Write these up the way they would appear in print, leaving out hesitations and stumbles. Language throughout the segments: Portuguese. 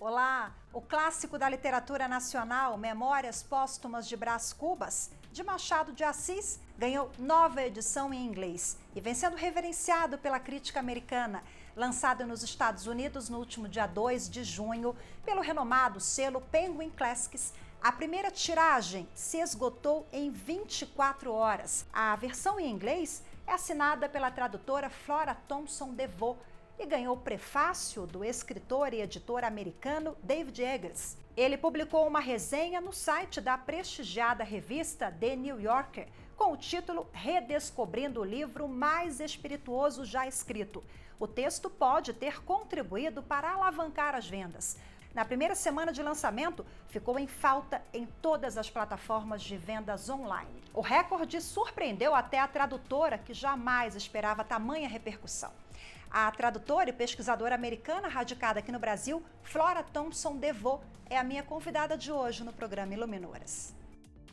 Olá! O clássico da literatura nacional, Memórias Póstumas de Brás Cubas, de Machado de Assis, ganhou nova edição em inglês e vem sendo reverenciado pela crítica americana. Lançado nos Estados Unidos no último dia 2 de junho pelo renomado selo Penguin Classics, a primeira tiragem se esgotou em 24 horas. A versão em inglês é assinada pela tradutora Flora Thompson DeVoe e ganhou o prefácio do escritor e editor americano David Eggers. Ele publicou uma resenha no site da prestigiada revista The New Yorker com o título Redescobrindo o livro mais espirituoso já escrito. O texto pode ter contribuído para alavancar as vendas. Na primeira semana de lançamento, ficou em falta em todas as plataformas de vendas online. O recorde surpreendeu até a tradutora, que jamais esperava tamanha repercussão. A tradutora e pesquisadora americana radicada aqui no Brasil, Flora Thompson DeVoe, é a minha convidada de hoje no programa Iluminadoras.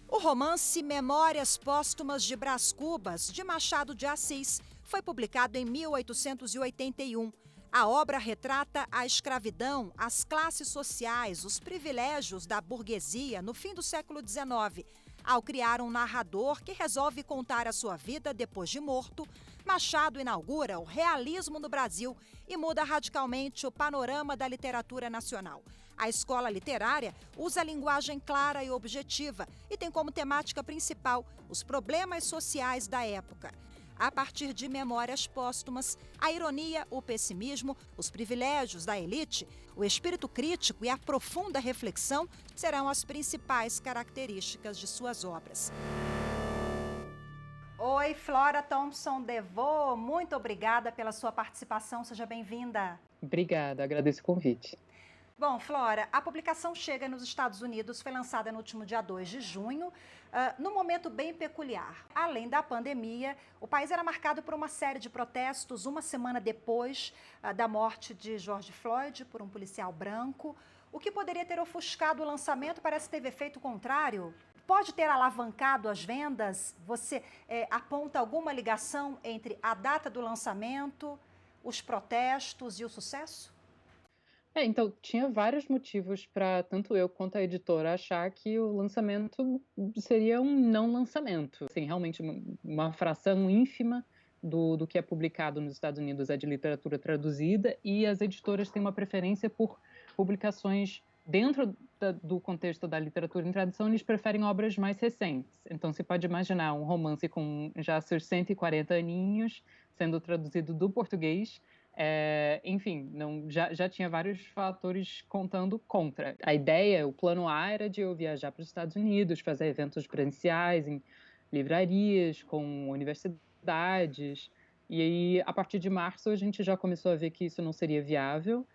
O romance Memórias Póstumas de Brás Cubas, de Machado de Assis, foi publicado em 1881. A obra retrata a escravidão, as classes sociais, os privilégios da burguesia no fim do século XIX. Ao criar um narrador que resolve contar a sua vida depois de morto, Machado inaugura o realismo no Brasil e muda radicalmente o panorama da literatura nacional. A escola literária usa a linguagem clara e objetiva e tem como temática principal os problemas sociais da época. A partir de Memórias Póstumas, a ironia, o pessimismo, os privilégios da elite, o espírito crítico e a profunda reflexão serão as principais características de suas obras. Oi, Flora Thompson DeVoe, muito obrigada pela sua participação, seja bem-vinda. Obrigada, agradeço o convite. Bom, Flora, a publicação chega nos Estados Unidos, foi lançada no último dia 2 de junho, num momento bem peculiar. Além da pandemia, o país era marcado por uma série de protestos uma semana depois da morte de George Floyd por um policial branco. O que poderia ter ofuscado o lançamento parece ter efeito contrário. Pode ter alavancado as vendas? Você aponta alguma ligação entre a data do lançamento, os protestos e o sucesso? Então, tinha vários motivos para tanto eu quanto a editora achar que o lançamento seria um não lançamento. Assim, realmente, uma fração ínfima do que é publicado nos Estados Unidos é de literatura traduzida, e as editoras têm uma preferência por publicações dentro do contexto da literatura em tradução. Eles preferem obras mais recentes. Então, você pode imaginar um romance com já seus 140 aninhos sendo traduzido do português. Enfim, já tinha vários fatores contando contra. A ideia, o plano A era de eu viajar para os Estados Unidos, fazer eventos presenciais em livrarias, com universidades, e aí, a partir de março, a gente já começou a ver que isso não seria viável.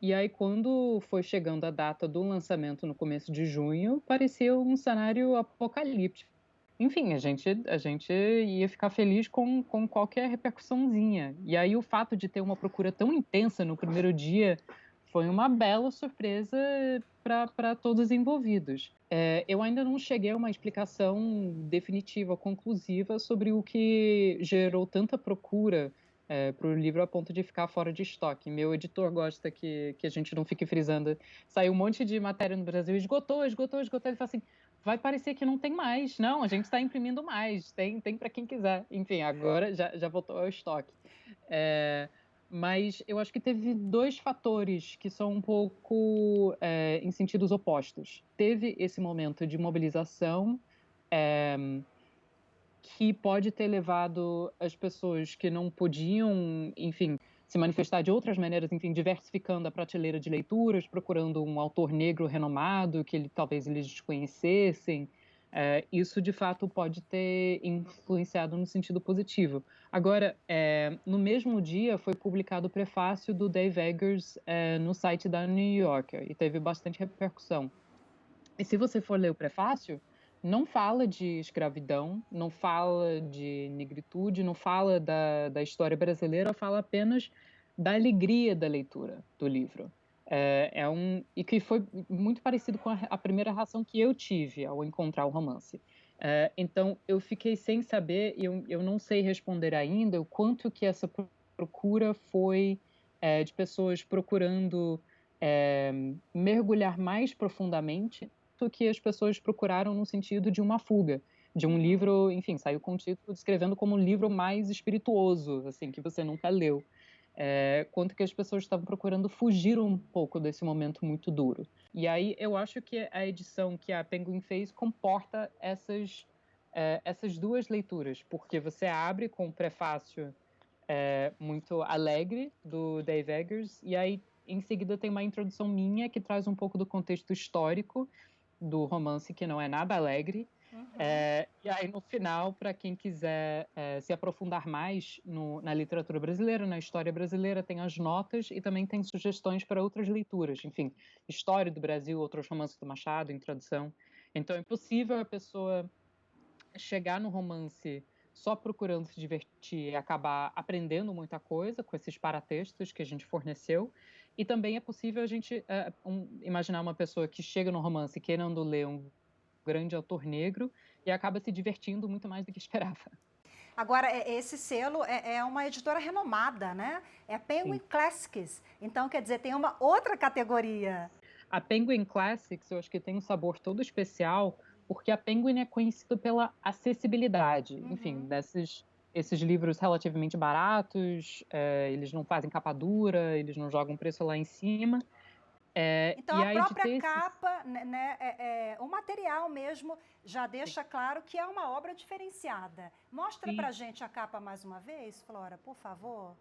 E aí, quando foi chegando a data do lançamento no começo de junho, parecia um cenário apocalíptico. Enfim, a gente ia ficar feliz com qualquer repercussãozinha. E aí o fato de ter uma procura tão intensa no primeiro dia foi uma bela surpresa para todos os envolvidos. Eu ainda não cheguei a uma explicação definitiva, conclusiva, sobre o que gerou tanta procura para o livro a ponto de ficar fora de estoque. Meu editor gosta que a gente não fique frisando. Saiu um monte de matéria no Brasil, esgotou. Ele fala assim, vai parecer que não tem mais. Não, a gente está imprimindo mais. Tem para quem quiser. Enfim, agora já voltou ao estoque. Mas eu acho que teve dois fatores que são um pouco em sentidos opostos. Teve esse momento de mobilização que pode ter levado as pessoas que não podiam, enfim, se manifestar de outras maneiras, enfim, diversificando a prateleira de leituras, procurando um autor negro renomado que talvez eles desconhecessem. Isso, de fato, pode ter influenciado no sentido positivo. Agora, no mesmo dia, foi publicado o prefácio do Dave Eggers no site da New Yorker, e teve bastante repercussão. E se você for ler o prefácio, não fala de escravidão, não fala de negritude, não fala da história brasileira, fala apenas da alegria da leitura do livro. E que foi muito parecido com a primeira reação que eu tive ao encontrar o romance. Então, eu fiquei sem saber, e eu não sei responder ainda, o quanto que essa procura foi de pessoas procurando mergulhar mais profundamente do que as pessoas procuraram no sentido de uma fuga, de um livro, enfim, saiu com o título descrevendo como um livro mais espirituoso, assim, que você nunca leu. Quanto que as pessoas estavam procurando fugir um pouco desse momento muito duro. E aí eu acho que a edição que a Penguin fez comporta essas duas leituras, porque você abre com um prefácio muito alegre do Dave Eggers, e aí em seguida tem uma introdução minha que traz um pouco do contexto histórico do romance, que não é nada alegre. E aí no final, para quem quiser se aprofundar mais na literatura brasileira, na história brasileira, tem as notas e também tem sugestões para outras leituras, enfim, história do Brasil, outros romances do Machado, introdução. Então é possível a pessoa chegar no romance só procurando se divertir e acabar aprendendo muita coisa com esses paratextos que a gente forneceu. E também é possível a gente imaginar uma pessoa que chega no romance querendo ler um grande autor negro e acaba se divertindo muito mais do que esperava. Agora, esse selo é uma editora renomada, né? É a Penguin Sim. Classics. Então, quer dizer, tem uma outra categoria. A Penguin Classics, eu acho que tem um sabor todo especial, porque a Penguin é conhecida pela acessibilidade. Enfim, esses livros relativamente baratos, eles não fazem capa dura, eles não jogam preço lá em cima. Então, E a aí de própria ter esses... capa, né, o material mesmo, já deixa claro que é uma obra diferenciada. Mostra pra Sim. gente a capa mais uma vez, Flora, por favor.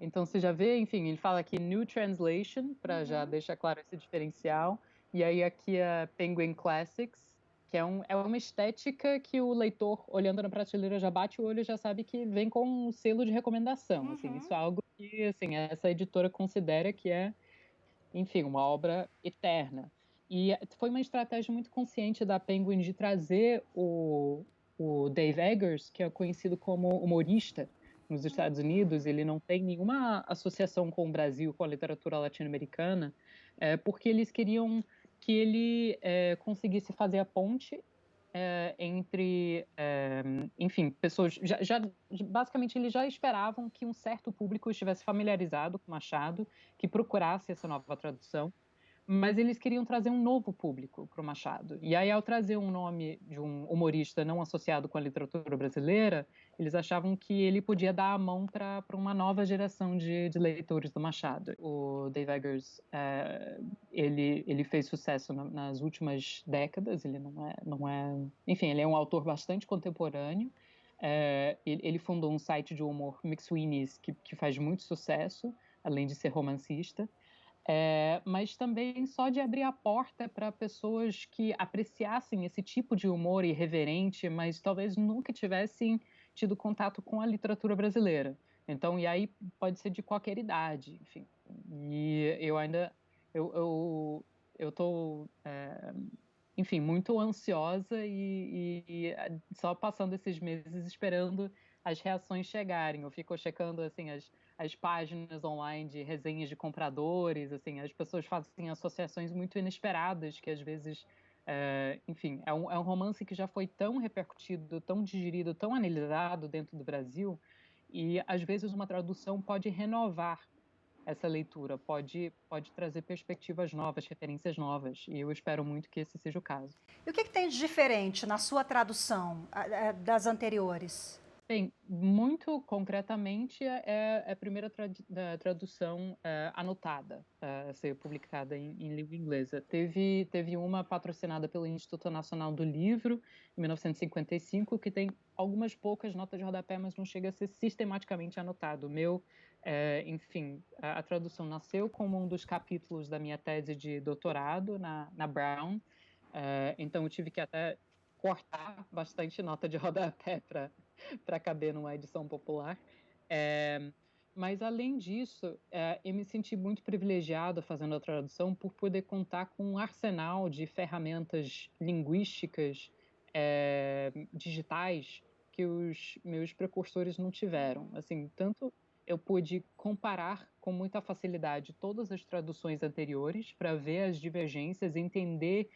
Então você já vê, enfim, ele fala aqui New Translation, para já deixar claro esse diferencial. E aí aqui a Penguin Classics, que é uma estética que o leitor, olhando na prateleira, já bate o olho e já sabe que vem com um selo de recomendação. Assim, isso é algo que assim, essa editora considera que é, enfim, uma obra eterna. E foi uma estratégia muito consciente da Penguin de trazer o Dave Eggers, que é conhecido como humorista nos Estados Unidos. Ele não tem nenhuma associação com o Brasil, com a literatura latino-americana, porque eles queriam que ele conseguisse fazer a ponte entre, enfim, pessoas. Basicamente, eles já esperavam que um certo público estivesse familiarizado com Machado, que procurasse essa nova tradução, mas eles queriam trazer um novo público para o Machado. E aí, ao trazer um nome de um humorista não associado com a literatura brasileira, eles achavam que ele podia dar a mão para uma nova geração de leitores do Machado. O Dave Eggers, ele fez sucesso nas últimas décadas, ele não é... Enfim, ele é um autor bastante contemporâneo. Ele fundou um site de humor, McSweeney's, que faz muito sucesso, além de ser romancista. Mas também só de abrir a porta para pessoas que apreciassem esse tipo de humor irreverente, mas talvez nunca tivessem tido contato com a literatura brasileira. Então, e aí pode ser de qualquer idade, enfim. E eu ainda eu estou, enfim, muito ansiosa e só passando esses meses esperando as reações chegarem. Eu fico checando assim as páginas online de resenhas de compradores, assim, as pessoas fazem associações muito inesperadas que às vezes, enfim, é um romance que já foi tão repercutido, tão digerido, tão analisado dentro do Brasil, e às vezes uma tradução pode renovar essa leitura, pode trazer perspectivas novas, referências novas, e eu espero muito que esse seja o caso. E o que tem de diferente na sua tradução das anteriores? Bem, muito concretamente, é a primeira tradução anotada a ser publicada em língua inglesa. Teve uma patrocinada pelo Instituto Nacional do Livro, em 1955, que tem algumas poucas notas de rodapé, mas não chega a ser sistematicamente anotado. Enfim, a tradução nasceu como um dos capítulos da minha tese de doutorado na Brown, então eu tive que até cortar bastante nota de rodapé para caber numa edição popular. Mas, além disso, eu me senti muito privilegiado fazendo a tradução por poder contar com um arsenal de ferramentas linguísticas digitais que os meus precursores não tiveram. Assim, tanto eu pude comparar com muita facilidade todas as traduções anteriores para ver as divergências, entender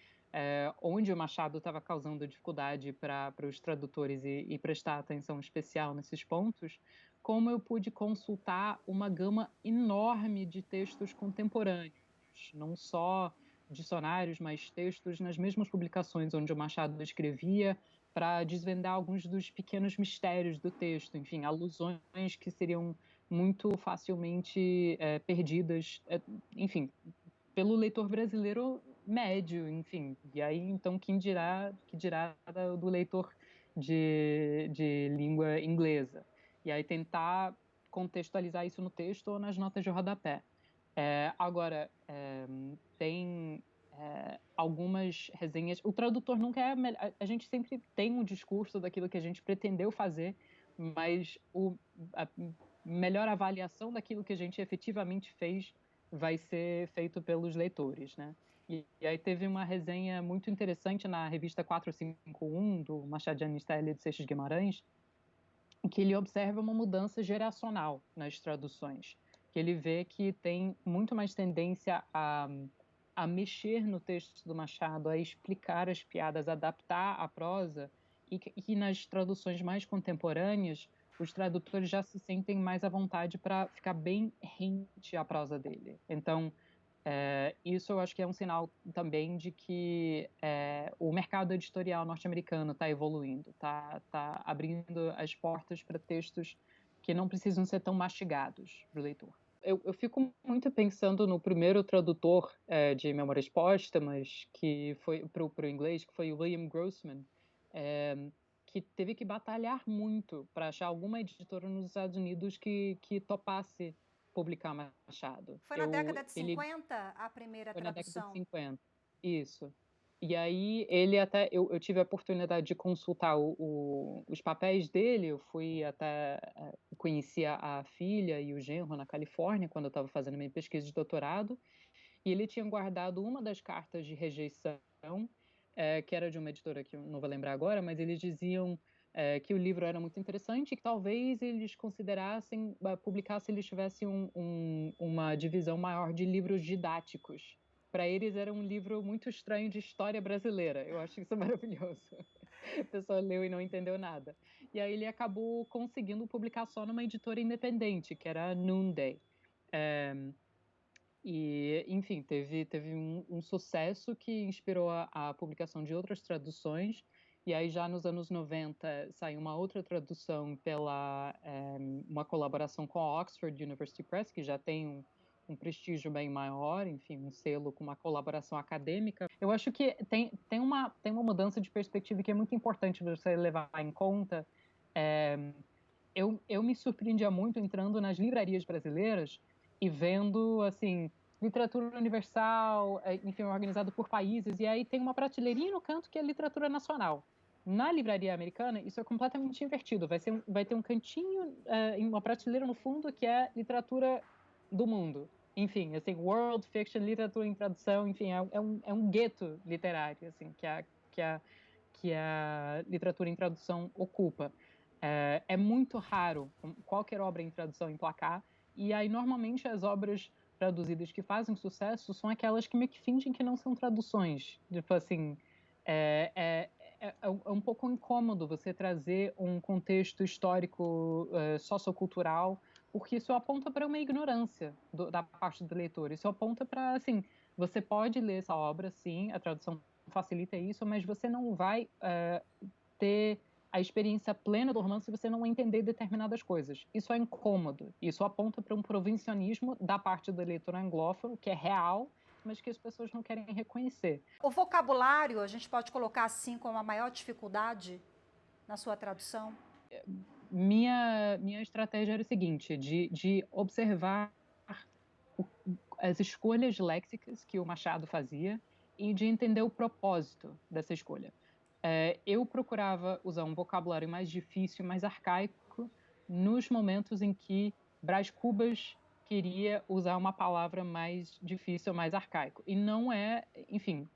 onde o Machado estava causando dificuldade para os tradutores e prestar atenção especial nesses pontos, como eu pude consultar uma gama enorme de textos contemporâneos. textos, não só dicionários, mas textos nas mesmas publicações onde o Machado escrevia, para desvendar alguns dos pequenos mistérios do texto, enfim, alusões que seriam muito facilmente perdidas, enfim, pelo leitor brasileiro médio, enfim. E aí, então, que dirá do leitor de língua inglesa? E aí tentar contextualizar isso no texto ou nas notas de rodapé. Agora, tem algumas resenhas. O tradutor nunca é. A gente sempre tem um discurso daquilo que a gente pretendeu fazer, mas a melhor avaliação daquilo que a gente efetivamente fez vai ser feito pelos leitores, né? E aí teve uma resenha muito interessante na revista 451 do Machado de Anitta de Seixas Guimarães, em que ele observa uma mudança geracional nas traduções, que ele vê que tem muito mais tendência a mexer no texto do Machado, a explicar as piadas, adaptar a prosa, e que nas traduções mais contemporâneas os tradutores já se sentem mais à vontade para ficar bem rente à prosa dele. Então, isso eu acho que é um sinal também de que o mercado editorial norte-americano está evoluindo, tá abrindo as portas para textos que não precisam ser tão mastigados para o leitor. Eu fico muito pensando no primeiro tradutor de Memórias Póstumas, que foi para o inglês, que foi o William Grossman, que teve que batalhar muito para achar alguma editora nos Estados Unidos que topasse publicar Machado. Foi na década de Ele 50 a primeira foi na década de tradução? 50. Isso. E aí ele até eu tive a oportunidade de consultar os papéis dele. Eu fui até conheci a filha e o genro na Califórnia quando eu estava fazendo minha pesquisa de doutorado, e ele tinha guardado uma das cartas de rejeição, que era de uma editora que eu não vou lembrar agora, mas eles diziam que o livro era muito interessante e que talvez eles considerassem publicar se eles tivessem uma divisão maior de livros didáticos. Para eles era um livro muito estranho de história brasileira. Eu acho isso maravilhoso. A pessoa leu e não entendeu nada. E aí ele acabou conseguindo publicar só numa editora independente, que era a Noonday. E, enfim, teve um sucesso que inspirou a publicação de outras traduções. E aí, já nos anos 90, saiu uma outra tradução uma colaboração com a Oxford University Press, que já tem um prestígio bem maior, enfim, um selo com uma colaboração acadêmica. Eu acho que tem uma mudança de perspectiva que é muito importante você levar em conta. Eu me surpreendia muito entrando nas livrarias brasileiras e vendo, assim, literatura universal, enfim, organizado por países, e aí tem uma prateleirinha no canto que é literatura nacional. Na livraria americana, isso é completamente invertido. Vai ter um cantinho, em uma prateleira no fundo, que é literatura do mundo. Enfim, assim, world fiction, literatura em tradução, enfim, é um gueto literário, assim, que a literatura em tradução ocupa. É muito raro qualquer obra em tradução emplacar, e aí normalmente as obras traduzidas que fazem sucesso são aquelas que meio que fingem que não são traduções. Tipo assim, é, é, é um pouco incômodo você trazer um contexto histórico, sociocultural, porque isso aponta para uma ignorância da parte do leitor. Isso aponta para, assim, você pode ler essa obra, sim, a tradução facilita isso, mas você não vai ter a experiência plena do romance se você não entender determinadas coisas. Isso é incômodo. Isso aponta para um provincianismo da parte do leitor anglófono, que é real, mas que as pessoas não querem reconhecer. O vocabulário, a gente pode colocar assim como a maior dificuldade na sua tradução? Minha estratégia era o seguinte, de observar as escolhas léxicas que o Machado fazia e de entender o propósito dessa escolha. Eu procurava usar um vocabulário mais difícil, mais arcaico, nos momentos em que Brás Cubas queria usar uma palavra mais difícil, mais arcaico. E não enfim,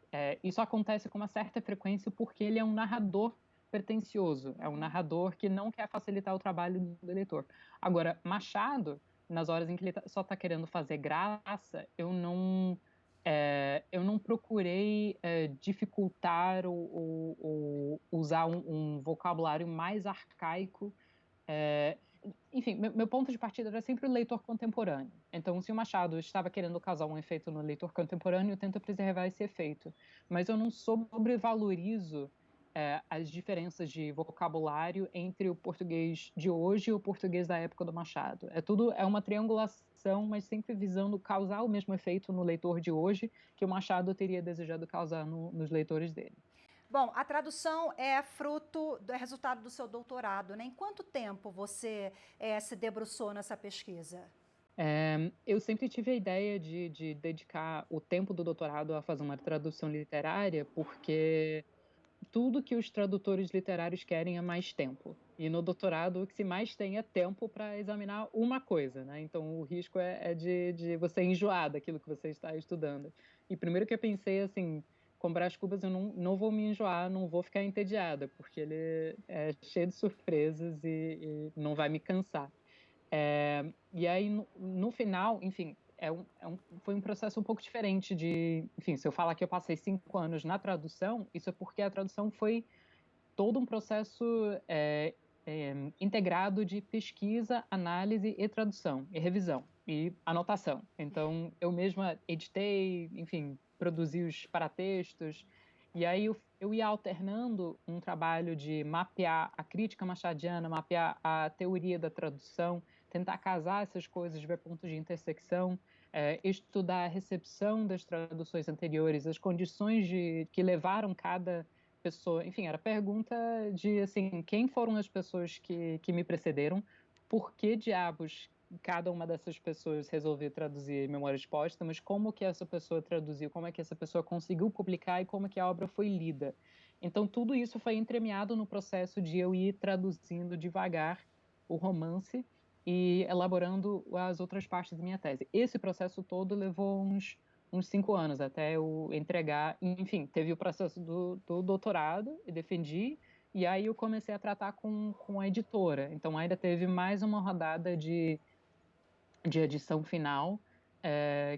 isso acontece com uma certa frequência porque ele é um narrador pretensioso, é um narrador que não quer facilitar o trabalho do leitor. Agora, Machado, nas horas em que ele só está querendo fazer graça, eu não procurei dificultar ou usar um vocabulário mais arcaico. enfim, meu ponto de partida era sempre o leitor contemporâneo. Então, se o Machado estava querendo causar um efeito no leitor contemporâneo, eu tento preservar esse efeito. Mas eu não sobrevalorizo as diferenças de vocabulário entre o português de hoje e o português da época do Machado. É uma triangulação, mas sempre visando causar o mesmo efeito no leitor de hoje que o Machado teria desejado causar nos leitores dele. Bom, a tradução é resultado do seu doutorado, né? Em quanto tempo você se debruçou nessa pesquisa? Eu sempre tive a ideia de dedicar o tempo do doutorado a fazer uma tradução literária, porque tudo que os tradutores literários querem é mais tempo. E no doutorado, o que se mais tem é tempo para examinar uma coisa, né? Então, o risco é de você enjoar daquilo que você está estudando. E primeiro que eu pensei, assim, com Brás Cubas eu não vou me enjoar, não vou ficar entediada, porque ele é cheio de surpresas e não vai me cansar. E aí, no final, enfim, foi um processo um pouco diferente enfim, se eu falar que eu passei 5 anos na tradução, isso é porque a tradução foi todo um processo integrado de pesquisa, análise e tradução, e revisão, e anotação. Então, eu mesma editei, enfim, produzi os paratextos, e aí eu ia alternando um trabalho de mapear a crítica machadiana, mapear a teoria da tradução, tentar casar essas coisas, ver pontos de intersecção, estudar a recepção das traduções anteriores, as condições que levaram cada pessoa, enfim, era pergunta de, assim, quem foram as pessoas que me precederam, por que diabos cada uma dessas pessoas resolveu traduzir Memórias Póstumas, como que essa pessoa traduziu, como é que essa pessoa conseguiu publicar e como que a obra foi lida. Então, tudo isso foi entremeado no processo de eu ir traduzindo devagar o romance e elaborando as outras partes da minha tese. Esse processo todo levou uns 5 anos até eu entregar. Enfim, teve o processo do doutorado, e defendi, e aí eu comecei a tratar com a editora. Então, ainda teve mais uma rodada de edição final,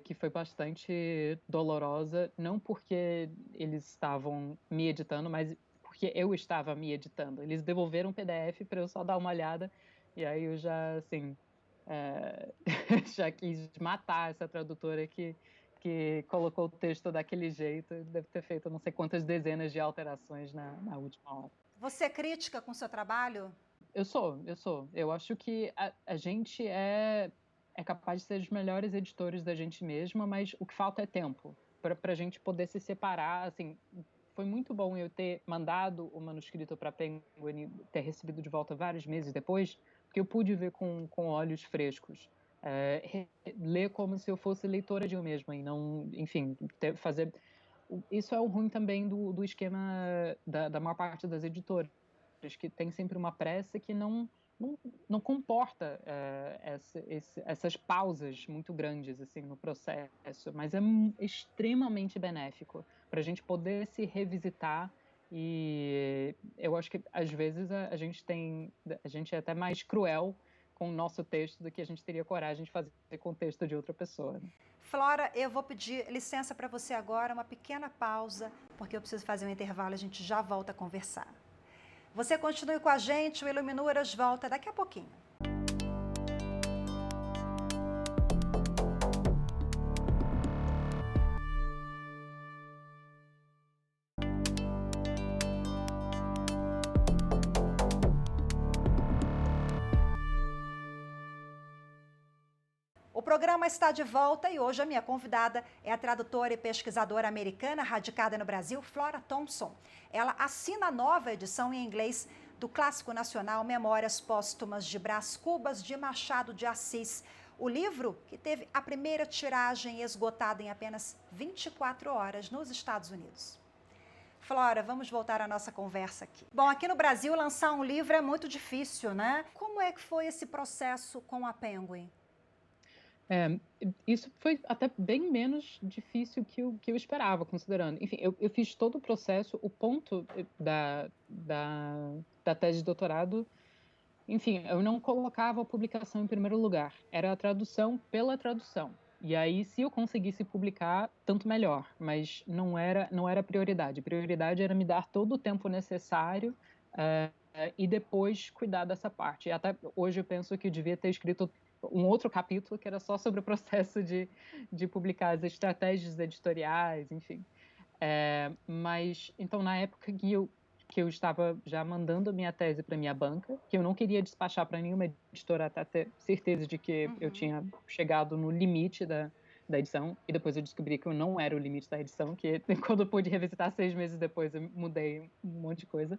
que foi bastante dolorosa, não porque eles estavam me editando, mas porque eu estava me editando. Eles devolveram o PDF para eu só dar uma olhada, e aí eu já, assim, já quis matar essa tradutora que colocou o texto daquele jeito, deve ter feito não sei quantas dezenas de alterações na última hora. Você é crítica com o seu trabalho? Eu sou. Eu acho que a gente é capaz de ser os melhores editores da gente mesma, mas o que falta é tempo para a gente poder se separar. Assim, foi muito bom eu ter mandado o manuscrito para a Penguin, ter recebido de volta vários meses depois, porque eu pude ver com olhos frescos. Ler como se eu fosse leitora de eu mesma e não, enfim, fazer. Isso é o ruim também do esquema da maior parte das editoras, que tem sempre uma pressa que não comporta essas pausas muito grandes assim no processo, mas é extremamente benéfico para a gente poder se revisitar. E eu acho que às vezes a gente é até mais cruel com o nosso texto do que a gente teria coragem de fazer com o texto de outra pessoa, né? Flora, eu vou pedir licença para você agora, uma pequena pausa, porque eu preciso fazer um intervalo, a gente já volta a conversar. Você continue com a gente, o Iluminuras volta daqui a pouquinho. O programa está de volta e hoje a minha convidada é a tradutora e pesquisadora americana radicada no Brasil, Flora Thompson. Ela assina a nova edição em inglês do clássico nacional Memórias Póstumas de Brás Cubas, de Machado de Assis. O livro que teve a primeira tiragem esgotada em apenas 24 horas nos Estados Unidos. Flora, vamos voltar à nossa conversa aqui. Bom, aqui no Brasil lançar um livro é muito difícil, né? Como é que foi esse processo com a Penguin? Isso foi até bem menos difícil que eu esperava, considerando. Enfim, eu fiz todo o processo, o ponto da tese de doutorado. Enfim, eu não colocava a publicação em primeiro lugar, era a tradução pela tradução. E aí, se eu conseguisse publicar, tanto melhor, mas não era prioridade. A prioridade era me dar todo o tempo necessário e depois cuidar dessa parte. E até hoje eu penso que eu devia ter escrito um outro capítulo que era só sobre o processo de publicar as estratégias editoriais, enfim. Mas, então, na época que eu estava já mandando a minha tese para minha banca, que eu não queria despachar para nenhuma editora até ter certeza de que eu tinha chegado no limite da edição, e depois eu descobri que eu não era o limite da edição, que quando eu pude revisitar 6 meses depois eu mudei um monte de coisa.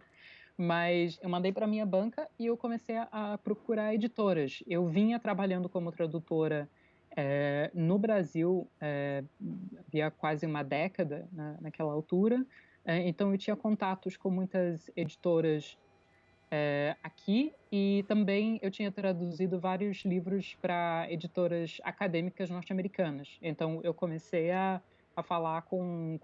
Mas eu mandei para minha banca e eu comecei a procurar editoras. Eu vinha trabalhando como tradutora no Brasil havia quase uma década naquela altura, então eu tinha contatos com muitas editoras aqui e também eu tinha traduzido vários livros para editoras acadêmicas norte-americanas. Então eu comecei a falar com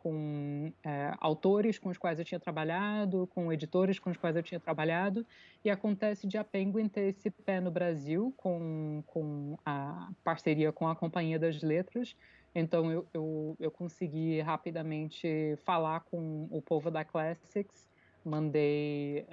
autores com os quais eu tinha trabalhado, com editores com os quais eu tinha trabalhado, e acontece de a Penguin ter esse pé no Brasil com a parceria com a Companhia das Letras. Então eu consegui rapidamente falar com o povo da Classics, mandei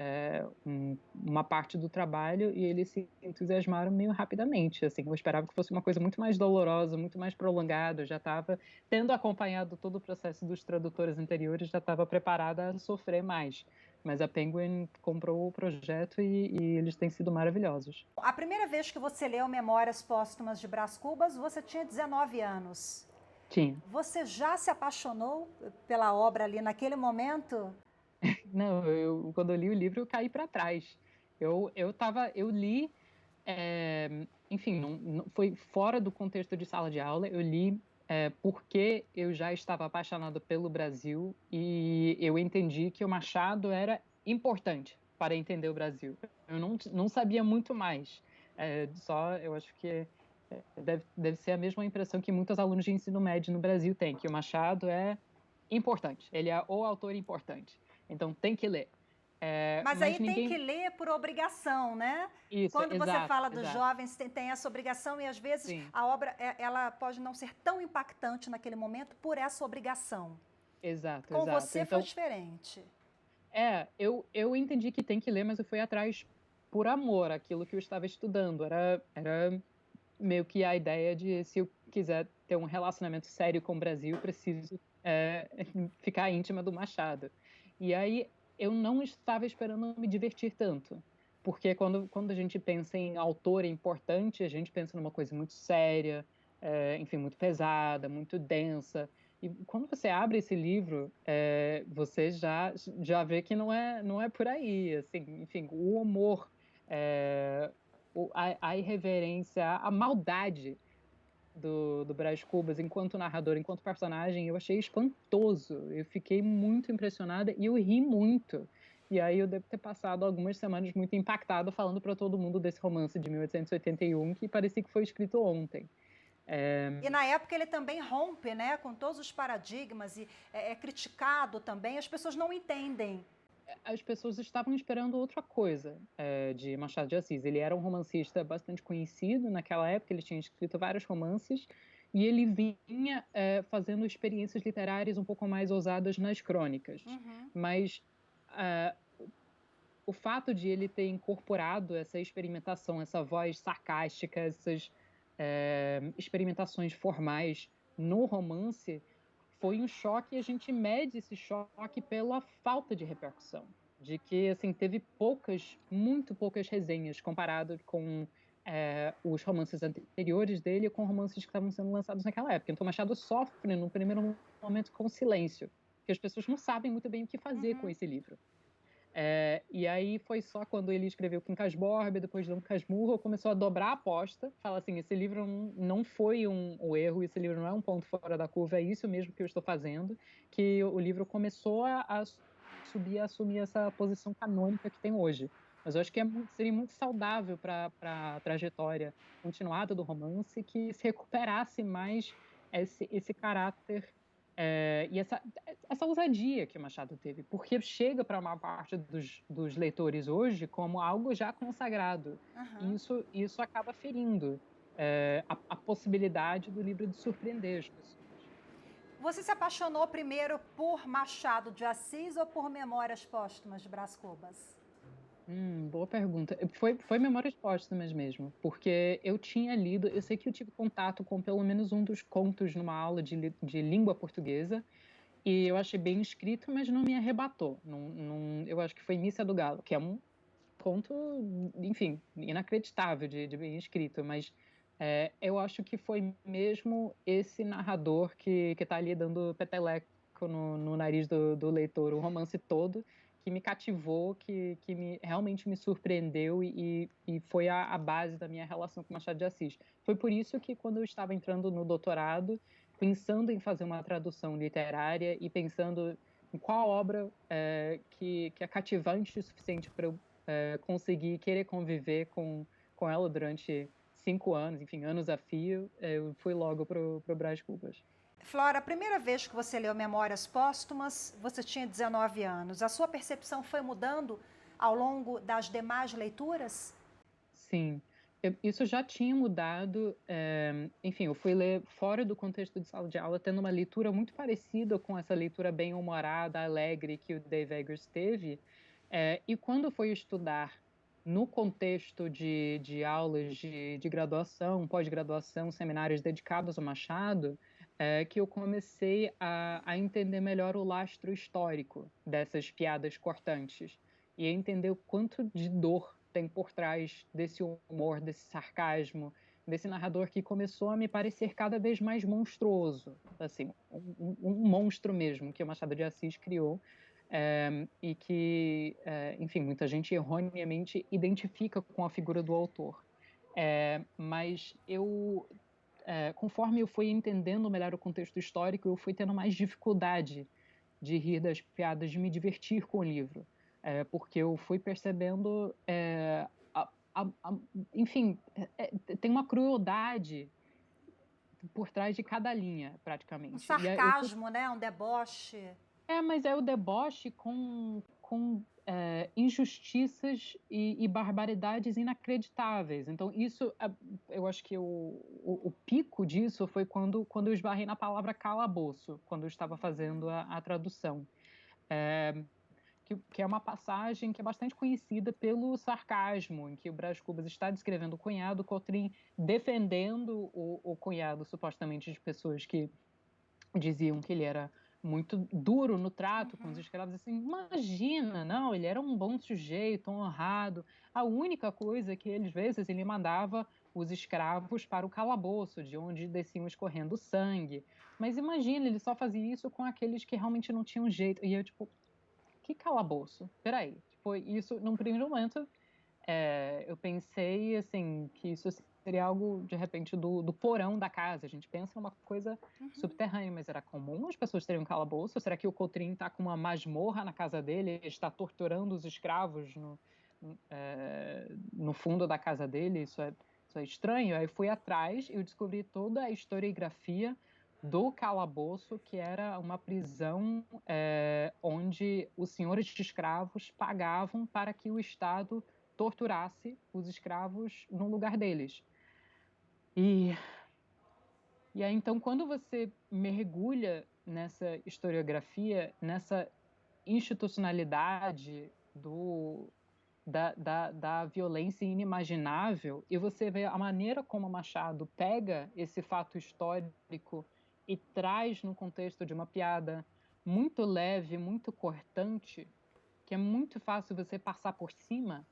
uma parte do trabalho e eles se entusiasmaram meio rapidamente. Assim, eu esperava que fosse uma coisa muito mais dolorosa, muito mais prolongada. Eu já estava, tendo acompanhado todo o processo dos tradutores anteriores, já estava preparada a sofrer mais. Mas a Penguin comprou o projeto e eles têm sido maravilhosos. A primeira vez que você leu Memórias Póstumas de Brás Cubas, você tinha 19 anos. Tinha. Você já se apaixonou pela obra ali naquele momento? Não, quando eu li o livro, eu caí para trás. Eu li, enfim, não foi fora do contexto de sala de aula. Eu li porque eu já estava apaixonado pelo Brasil e eu entendi que o Machado era importante para entender o Brasil. Eu não sabia muito mais. Eu acho que deve ser a mesma impressão que muitos alunos de ensino médio no Brasil têm, que o Machado é importante, ele é o autor importante. Então tem que ler. Mas aí Mas tem que ninguém. ler por obrigação, né? Isso, Quando você exato, fala dos exato. jovens, tem essa obrigação e às vezes Sim, a obra ela pode não ser tão impactante naquele momento por essa obrigação. exato, Com exato. você foi Então, diferente. eu entendi que tem que ler, mas eu fui atrás por amor àquilo que eu estava estudando. Era meio que a ideia de se eu quiser ter um relacionamento sério com o Brasil, preciso ficar íntima do Machado. E aí eu não estava esperando me divertir tanto, porque quando a gente pensa em autor importante, a gente pensa numa coisa muito séria, enfim, muito pesada, muito densa. E quando você abre esse livro, você já vê que não é por aí, assim, enfim, o humor, a irreverência, a maldade do Brás Cubas enquanto narrador, enquanto personagem, eu achei espantoso. Eu fiquei muito impressionada e eu ri muito. E aí eu devo ter passado algumas semanas muito impactado falando para todo mundo desse romance de 1881 que parecia que foi escrito ontem. E na época ele também rompe, né, com todos os paradigmas e é criticado também. As pessoas não entendem. As pessoas estavam esperando outra coisa de Machado de Assis. Ele era um romancista bastante conhecido naquela época, ele tinha escrito vários romances, e ele vinha fazendo experiências literárias um pouco mais ousadas nas crônicas. Mas o fato de ele ter incorporado essa experimentação, essa voz sarcástica, essas experimentações formais no romance foi um choque, e a gente mede esse choque pela falta de repercussão, de que assim teve muito poucas resenhas comparado com os romances anteriores dele com romances que estavam sendo lançados naquela época. Então Machado sofre no primeiro momento com silêncio, que as pessoas não sabem muito bem o que fazer com esse livro. E aí foi só quando ele escreveu Quincas Borba, depois Dom Casmurro, começou a dobrar a aposta, fala assim, esse livro não foi um erro, esse livro não é um ponto fora da curva, é isso mesmo que eu estou fazendo, que o livro começou a subir, a assumir essa posição canônica que tem hoje. Mas eu acho que seria muito saudável para a trajetória continuada do romance que se recuperasse mais esse caráter e essa ousadia que o Machado teve, porque chega para a maior parte dos leitores hoje como algo já consagrado. E isso acaba ferindo a possibilidade do livro de surpreender as pessoas. Você se apaixonou primeiro por Machado de Assis ou por Memórias Póstumas de Brás Cubas? Boa pergunta. Foi Memórias Póstumas mesmo, porque eu tinha lido, eu sei que eu tive contato com pelo menos um dos contos numa aula de língua portuguesa, e eu achei bem escrito, mas não me arrebatou. Eu acho que foi Missa do Galo, que é um conto, enfim, inacreditável de bem escrito, mas eu acho que foi mesmo esse narrador que está ali dando peteleco no nariz do leitor, o romance todo, que me cativou, realmente me surpreendeu e foi a base da minha relação com Machado de Assis. Foi por isso que, quando eu estava entrando no doutorado, pensando em fazer uma tradução literária e pensando em qual obra que é cativante o suficiente para eu conseguir querer conviver com ela durante 5 anos, enfim, anos a fio, eu fui logo pro Brás Cubas. Flora, a primeira vez que você leu Memórias Póstumas, você tinha 19 anos. A sua percepção foi mudando ao longo das demais leituras? Sim, isso já tinha mudado. Enfim, eu fui ler fora do contexto de sala de aula, tendo uma leitura muito parecida com essa leitura bem-humorada, alegre que o Dave Eggers teve. E quando fui estudar no contexto de aulas de graduação, pós-graduação, seminários dedicados ao Machado, que eu comecei a entender melhor o lastro histórico dessas piadas cortantes e a entender o quanto de dor tem por trás desse humor, desse sarcasmo, desse narrador que começou a me parecer cada vez mais monstruoso, assim, um monstro mesmo que o Machado de Assis criou, e que, enfim, muita gente erroneamente identifica com a figura do autor. Mas conforme eu fui entendendo melhor o contexto histórico, eu fui tendo mais dificuldade de rir das piadas, de me divertir com o livro, porque eu fui percebendo, enfim, tem uma crueldade por trás de cada linha, Um praticamente. E eu fui sarcasmo, né? Um deboche. mas é o deboche com injustiças e barbaridades inacreditáveis. Então, isso, eu acho que o pico disso foi quando eu esbarrei na palavra calabouço, quando eu estava fazendo a tradução. É, que é uma passagem que é bastante conhecida pelo sarcasmo, em que o Brás Cubas está descrevendo o cunhado, o Cotrim defendendo o cunhado, supostamente, de pessoas que diziam que ele era muito duro no trato com os escravos, assim, imagina, não, ele era um bom sujeito, honrado, a única coisa que ele, às vezes, ele mandava os escravos para o calabouço, de onde desciam escorrendo sangue, mas imagina, ele só fazia isso com aqueles que realmente não tinham jeito, e eu, tipo, que calabouço? Peraí, tipo, isso, num primeiro momento, eu pensei assim que isso seria algo de repente do porão da casa. A gente pensa numa coisa subterrânea, mas era comum as pessoas terem um calabouço? Será que o Coutrin está com uma masmorra na casa dele e está torturando os escravos no fundo da casa dele? Isso é estranho. Aí fui atrás e eu descobri toda a historiografia do calabouço, que era uma prisão onde os senhores de escravos pagavam para que o Estado torturasse os escravos no lugar deles. E, e aí, então, quando você mergulha nessa historiografia, nessa institucionalidade da violência inimaginável, e você vê a maneira como Machado pega esse fato histórico e traz no contexto de uma piada muito leve, muito cortante, que é muito fácil você passar por cima,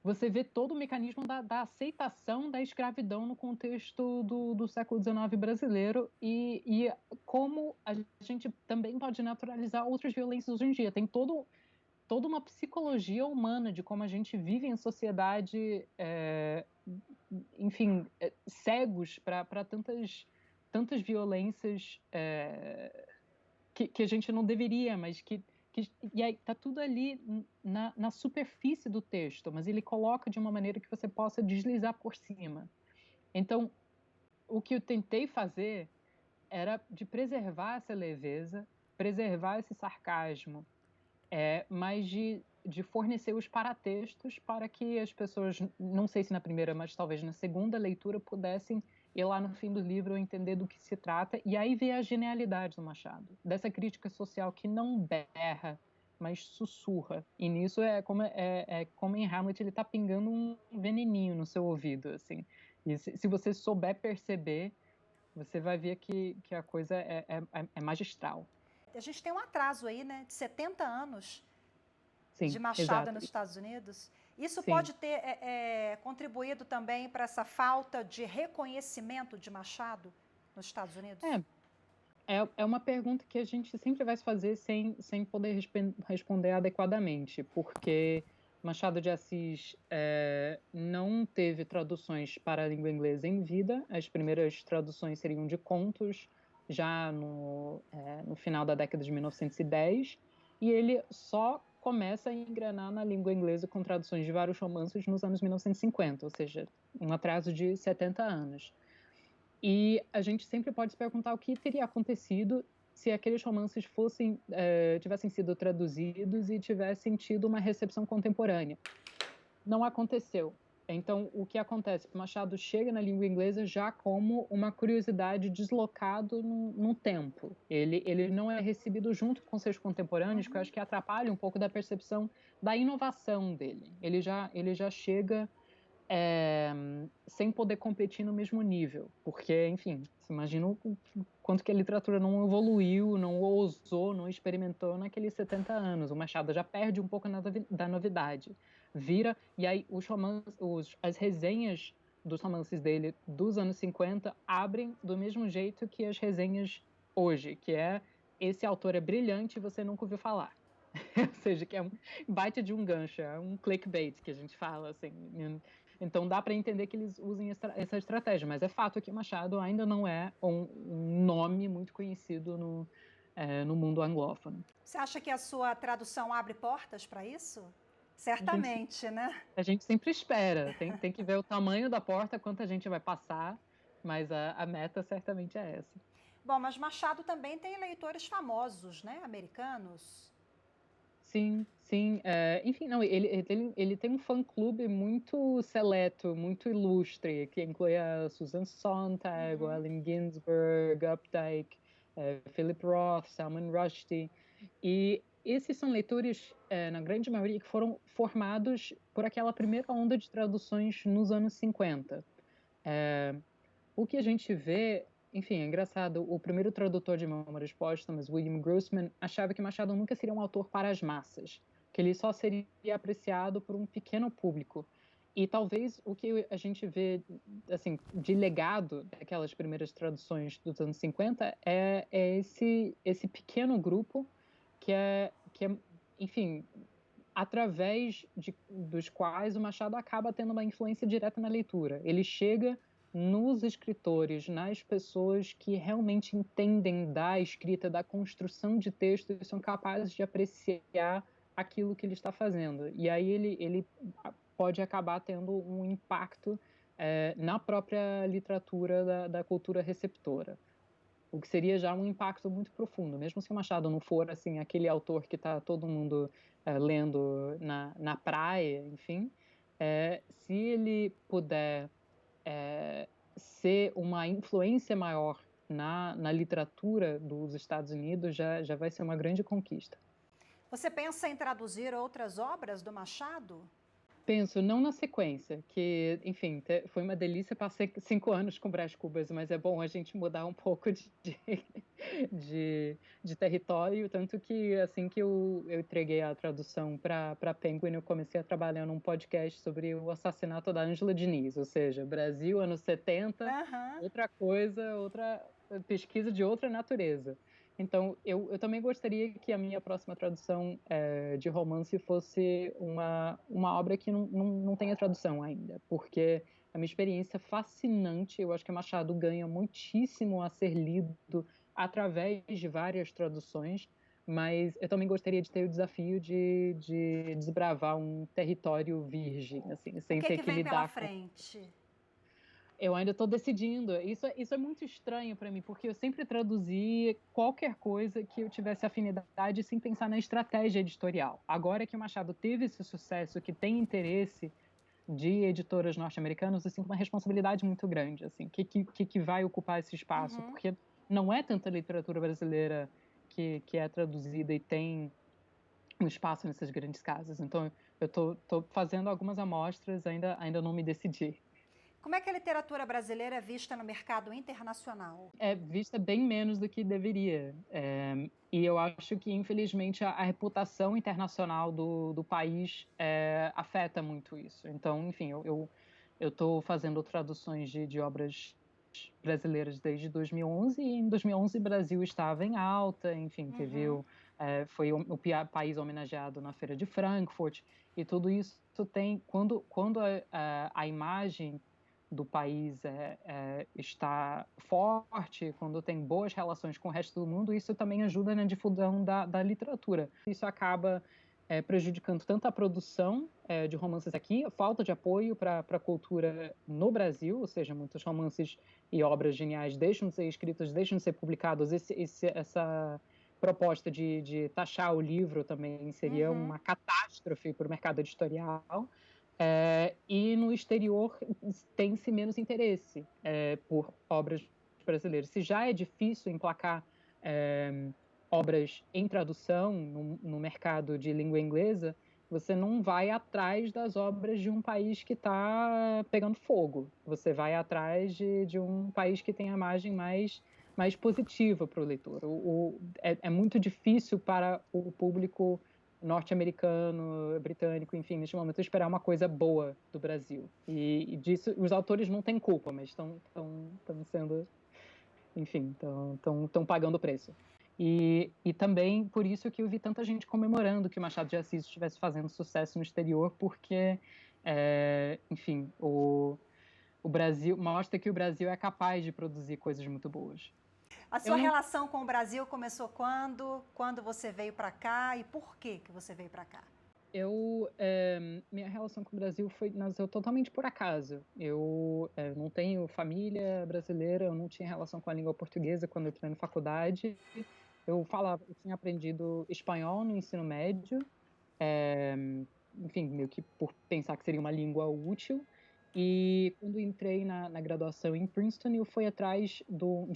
você vê todo o mecanismo da aceitação da escravidão no contexto do século XIX brasileiro e como a gente também pode naturalizar outras violências hoje em dia. Tem toda uma psicologia humana de como a gente vive em sociedade, enfim, cegos para tantas violências que a gente não deveria, mas e aí tá tudo ali na superfície do texto, mas ele coloca de uma maneira que você possa deslizar por cima. Então, o que eu tentei fazer era de preservar essa leveza, preservar esse sarcasmo, mas de fornecer os paratextos para que as pessoas, não sei se na primeira, mas talvez na segunda leitura, pudessem ir lá no fim do livro entender do que se trata e aí ver a genialidade do Machado, dessa crítica social que não berra, mas sussurra. E nisso é como em Hamlet ele está pingando um veneninho no seu ouvido, assim. E se você souber perceber, você vai ver que a coisa é magistral. A gente tem um atraso aí, né, de 70 anos de Sim, Machado exato. nos Estados Unidos. Isso Sim. pode ter contribuído também para essa falta de reconhecimento de Machado nos Estados Unidos? É uma pergunta que a gente sempre vai se fazer sem poder responder adequadamente, porque Machado de Assis não teve traduções para a língua inglesa em vida. As primeiras traduções seriam de contos, já no final da década de 1910, e ele só começa a engrenar na língua inglesa com traduções de vários romances nos anos 1950, ou seja, um atraso de 70 anos. E a gente sempre pode se perguntar o que teria acontecido se aqueles romances tivessem sido traduzidos e tivessem tido uma recepção contemporânea. Não aconteceu. Então, o que acontece? Machado chega na língua inglesa já como uma curiosidade deslocado no tempo. Ele não é recebido junto com seus contemporâneos, que eu acho que atrapalha um pouco da percepção da inovação dele. Ele já chega sem poder competir no mesmo nível, porque, enfim, você imagina o quanto que a literatura não evoluiu, não ousou, não experimentou naqueles 70 anos. O Machado já perde um pouco da novidade. E aí as resenhas dos romances dele dos anos 50 abrem do mesmo jeito que as resenhas hoje, que é esse autor é brilhante e você nunca ouviu falar. Ou seja, que é um baita de um gancho, é um clickbait que a gente fala, assim. Então dá para entender que eles usem essa estratégia, mas é fato que Machado ainda não é um nome muito conhecido no mundo anglófono. Você acha que a sua tradução abre portas para isso? A gente, Certamente, né? a gente sempre espera, tem que ver o tamanho da porta, quanta gente vai passar, mas a meta certamente é essa. Bom, mas Machado também tem leitores famosos, né? Americanos. Sim, sim. Enfim, não, ele tem um fã-clube muito seleto, muito ilustre, que inclui a Susan Sontag, o Allen Ginsberg, Updike, Philip Roth, Salman Rushdie. E esses são leitores, na grande maioria, que foram formados por aquela primeira onda de traduções nos anos 50. O que a gente vê, enfim, é engraçado, o primeiro tradutor de Memórias Póstumas, William Grossman, achava que Machado nunca seria um autor para as massas, que ele só seria apreciado por um pequeno público. E talvez o que a gente vê, assim, de legado daquelas primeiras traduções dos anos 50 é esse pequeno grupo que é, enfim, através dos quais o Machado acaba tendo uma influência direta na leitura. Ele chega nos escritores, nas pessoas que realmente entendem da escrita, da construção de texto e são capazes de apreciar aquilo que ele está fazendo. E aí ele pode acabar tendo um impacto na própria literatura da cultura receptora. O que seria já um impacto muito profundo, mesmo se o Machado não for assim aquele autor que está todo mundo lendo na praia, enfim, se ele puder ser uma influência maior na literatura dos Estados Unidos, já vai ser uma grande conquista. Você pensa em traduzir outras obras do Machado? Penso, não na sequência, que, enfim, foi uma delícia, passei 5 anos com Brás Cubas, mas é bom a gente mudar um pouco de território, tanto que assim que eu entreguei a tradução para Penguin, eu comecei a trabalhar num podcast sobre o assassinato da Ângela Diniz, ou seja, Brasil, anos 70, outra coisa, outra pesquisa de outra natureza. Então, eu também gostaria que a minha próxima tradução de romance fosse uma obra que não tenha tradução ainda, porque a minha experiência é fascinante. Eu acho que Machado ganha muitíssimo a ser lido através de várias traduções, mas eu também gostaria de ter o desafio de desbravar um território virgem, assim, O sem que ter que que vem pela lidar com. frente? Eu ainda estou decidindo. Isso é muito estranho para mim, porque eu sempre traduzi qualquer coisa que eu tivesse afinidade sem pensar na estratégia editorial. Agora que o Machado teve esse sucesso, que tem interesse de editoras norte-americanas, eu sinto uma responsabilidade muito grande, assim, que vai ocupar esse espaço, porque não é tanta literatura brasileira que é traduzida e tem um espaço nessas grandes casas. Então, eu tô fazendo algumas amostras, ainda não me decidi. Como é que a literatura brasileira é vista no mercado internacional? É vista bem menos do que deveria. E eu acho que, infelizmente, a reputação internacional do país afeta muito isso. Então, enfim, eu estou fazendo traduções de obras brasileiras desde 2011, e em 2011 o Brasil estava em alta, enfim, foi o país homenageado na Feira de Frankfurt, e tudo isso tem, quando a imagem do país está forte, quando tem boas relações com o resto do mundo, isso também ajuda na difusão da literatura. Isso acaba prejudicando tanto a produção de romances aqui, a falta de apoio para a cultura no Brasil, ou seja, muitos romances e obras geniais deixam de ser escritas, deixam de ser publicados. Essa proposta de taxar o livro também seria uma catástrofe para o mercado editorial. E no exterior tem-se menos interesse por obras brasileiras. Se já é difícil emplacar obras em tradução no mercado de língua inglesa, você não vai atrás das obras de um país que está pegando fogo. Você vai atrás de um país que tem a imagem mais positiva para o leitor. É muito difícil para o público norte-americano, britânico, enfim, neste momento, esperar uma coisa boa do Brasil. E disso os autores não têm culpa, mas estão sendo, enfim, estão pagando o preço. E também por isso que eu vi tanta gente comemorando que Machado de Assis estivesse fazendo sucesso no exterior, porque, enfim, o Brasil mostra que o Brasil é capaz de produzir coisas muito boas. A sua relação com o Brasil começou quando? Quando você veio para cá e por que você veio para cá? Minha relação com o Brasil nasceu totalmente por acaso. Eu não tenho família brasileira, eu não tinha relação com a língua portuguesa quando eu entrei na faculdade. Eu tinha aprendido espanhol no ensino médio, enfim, meio que por pensar que seria uma língua útil. E quando entrei na graduação em Princeton, eu fui atrás do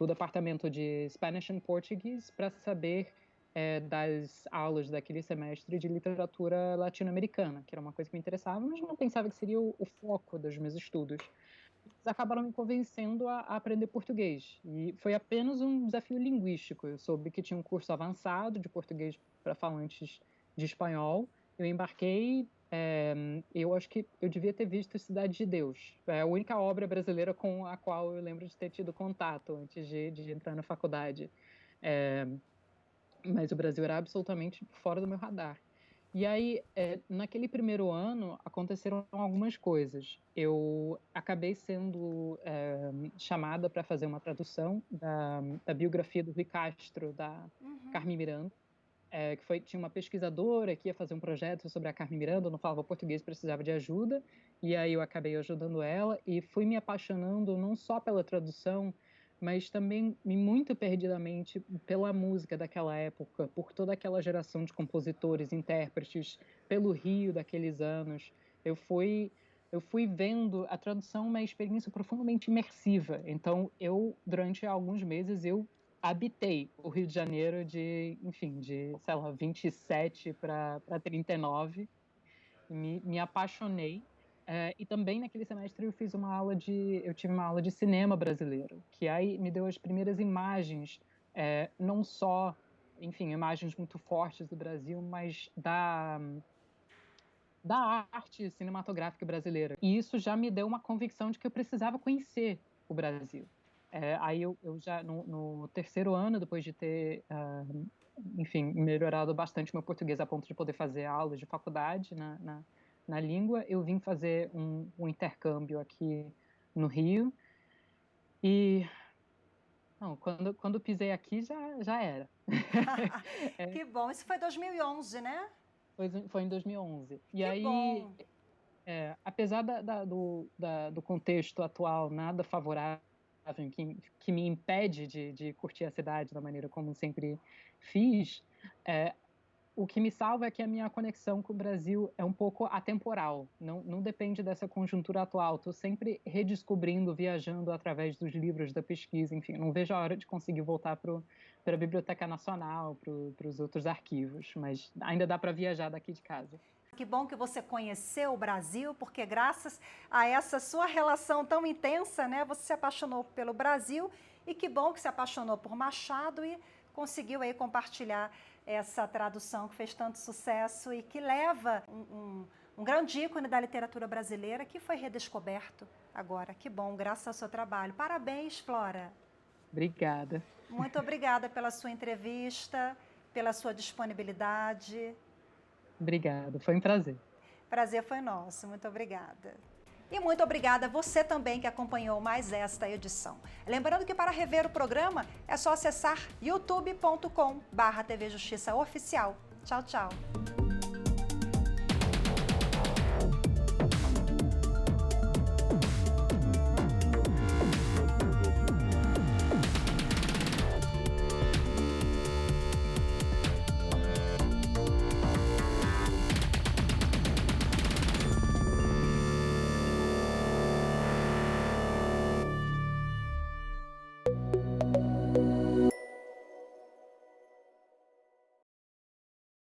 departamento de Spanish and Portuguese para saber das aulas daquele semestre de literatura latino-americana, que era uma coisa que me interessava, mas não pensava que seria o foco dos meus estudos. Eles acabaram me convencendo a aprender português. E foi apenas um desafio linguístico. Eu soube que tinha um curso avançado de português para falantes de espanhol. Eu embarquei. Eu acho que eu devia ter visto Cidade de Deus. É a única obra brasileira com a qual eu lembro de ter tido contato antes de entrar na faculdade. Mas o Brasil era absolutamente fora do meu radar. E aí, naquele primeiro ano, aconteceram algumas coisas. Eu acabei sendo chamada para fazer uma tradução da biografia do Rui Castro, da Carmen Miranda, tinha uma pesquisadora que ia fazer um projeto sobre a Carmen Miranda, não falava português, precisava de ajuda, e aí eu acabei ajudando ela e fui me apaixonando não só pela tradução, mas também muito perdidamente pela música daquela época, por toda aquela geração de compositores, intérpretes, pelo Rio daqueles anos. Eu fui vendo a tradução uma experiência profundamente imersiva. Então, durante alguns meses, eu habitei o Rio de Janeiro enfim, sei lá, 27 para 39, me apaixonei. E também naquele semestre eu tive uma aula de cinema brasileiro, que aí me deu as primeiras imagens, não só, enfim, imagens muito fortes do Brasil, mas da arte cinematográfica brasileira. E isso já me deu uma convicção de que eu precisava conhecer o Brasil. Aí eu já, no terceiro ano, depois de ter, enfim, melhorado bastante meu português a ponto de poder fazer aulas de faculdade na língua, eu vim fazer um intercâmbio aqui no Rio. E não, quando pisei aqui, já era. Que bom, isso foi 2011, né? Foi em 2011. E que aí, bom. apesar do contexto atual nada favorável, que me impede de curtir a cidade da maneira como sempre fiz, O que me salva é que a minha conexão com o Brasil é um pouco atemporal, não depende dessa conjuntura atual. Estou sempre redescobrindo, viajando através dos livros, da pesquisa, enfim, não vejo a hora de conseguir voltar para a Biblioteca Nacional, para os outros arquivos, mas ainda dá para viajar daqui de casa. Que bom que você conheceu o Brasil, porque graças a essa sua relação tão intensa, né, você se apaixonou pelo Brasil, e que bom que se apaixonou por Machado e conseguiu aí compartilhar essa tradução que fez tanto sucesso e que leva um grande ícone da literatura brasileira que foi redescoberto agora. Que bom, graças ao seu trabalho. Parabéns, Flora. Obrigada. Muito obrigada pela sua entrevista, pela sua disponibilidade. Obrigada, foi um prazer. Prazer foi nosso, muito obrigada. E muito obrigada a você também que acompanhou mais esta edição. Lembrando que para rever o programa é só acessar youtube.com/TV Justiça Oficial. Tchau, tchau.